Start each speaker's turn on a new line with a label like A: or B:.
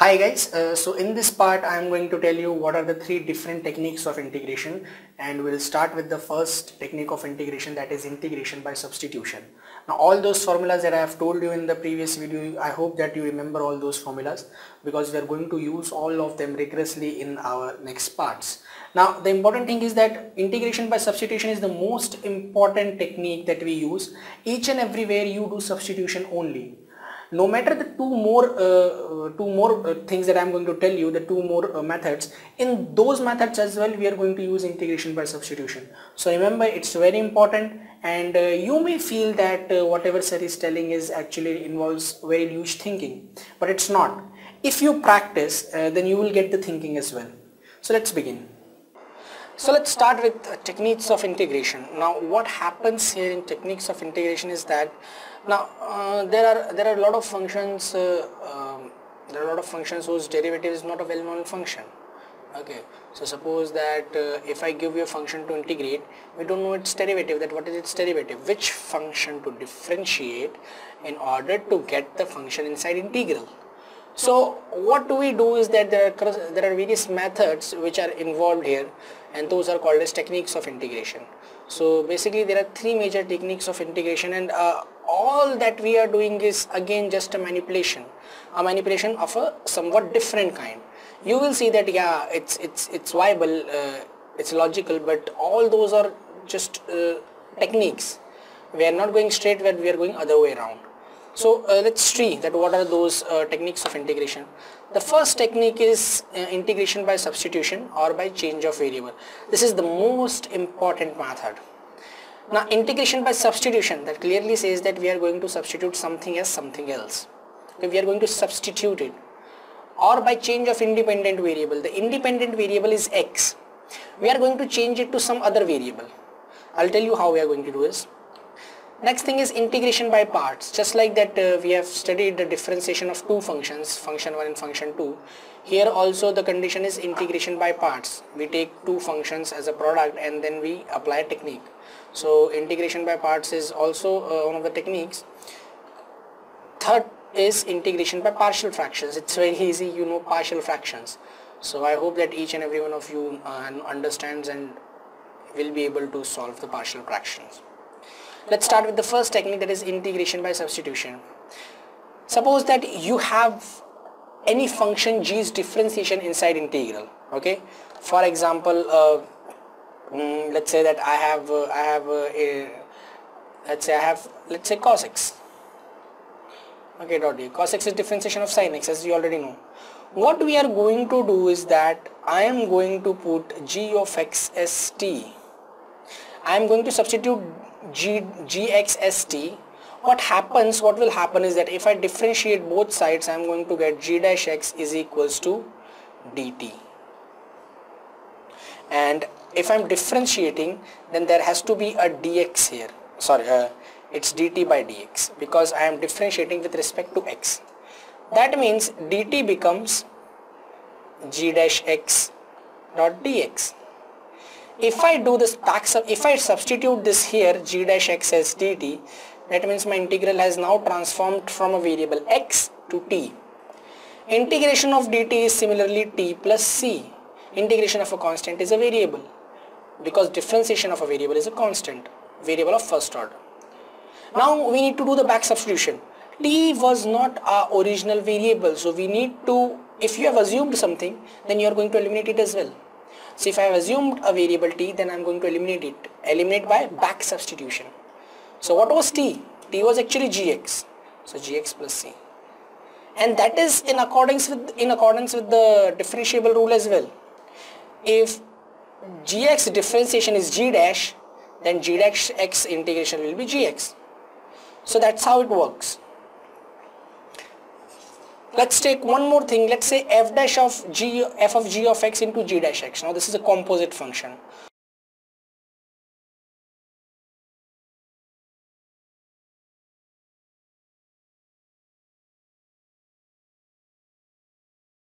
A: Hi guys, so in this part I am going to tell you what are the three different techniques of integration, and we'll start with the first technique of integration, that is integration by substitution. Now all those formulas that I have told you in the previous video, I hope that you remember all those formulas because we are going to use all of them rigorously in our next parts. Now the important thing is that integration by substitution is the most important technique that we use. Each and everywhere you do substitution only. No matter the two more things that I am going to tell you, the two more methods, in those methods as well we are going to use integration by substitution. So remember, it's very important, and you may feel that whatever sir is telling is actually involves very huge thinking, but it's not. If you practice, then you will get the thinking as well. So let's begin. So let's start with techniques of integration. Now what happens here in techniques of integration is that now there are a lot of functions whose derivative is not a well-known function. Okay, so suppose that if I give you a function to integrate, we don't know its derivative, that what is its derivative, which function to differentiate in order to get the function inside integral. So what do we do is that there are various methods which are involved here, and those are called as techniques of integration. So basically there are three major techniques of integration, and all that we are doing is again just a manipulation of a somewhat different kind. You will see that yeah, it's viable, it's logical, but all those are just techniques. We are not going straight where we are going other way around. So let's see that what are those techniques of integration. The first technique is integration by substitution or by change of variable. This is the most important method. Now integration by substitution, that clearly says that we are going to substitute something as something else. Okay, we are going to substitute it. Or by change of independent variable. The independent variable is x. We are going to change it to some other variable. I'll tell you how we are going to do this. Next thing is integration by parts. Just like that we have studied the differentiation of two functions, function 1 and function 2. Here also the condition is integration by parts. We take two functions as a product and then we apply a technique. So integration by parts is also one of the techniques. Third is integration by partial fractions. It's very easy, you know partial fractions. So I hope that each and every one of you understands and will be able to solve the partial fractions. Let's start with the first technique, that is integration by substitution. Suppose that you have any function g's differentiation inside integral. Okay, for example, let's say that let's say cos x. Okay, dot d. Cos x is differentiation of sin x, as you already know. What we are going to do is that I am going to put g of x as t. I am going to substitute gx as t. What will happen is that if I differentiate both sides, I am going to get g dash x is equals to dt. And if I am differentiating, then there has to be a dx here. Sorry, it's dt by dx, because I am differentiating with respect to x. That means dt becomes g dash x dot dx. If I do this if I substitute this here, g dash x as dt, that means my integral has now transformed from a variable x to t. Integration of dt is similarly t plus c. Integration of a constant is a variable, because differentiation of a variable is a constant, variable of first order. Now we need to do the back substitution. T was not our original variable, so we need to, if you have assumed something, then you are going to eliminate it as well. So if I have assumed a variable t, then I am going to eliminate by back substitution. So what was t? T was actually gx, so gx plus c, and that is in accordance with the differentiable rule as well. If gx differentiation is g dash, then g dash x integration will be gx. So that's how it works. Let's take one more thing. Let's say f of g of x into g dash x. Now this is a composite function.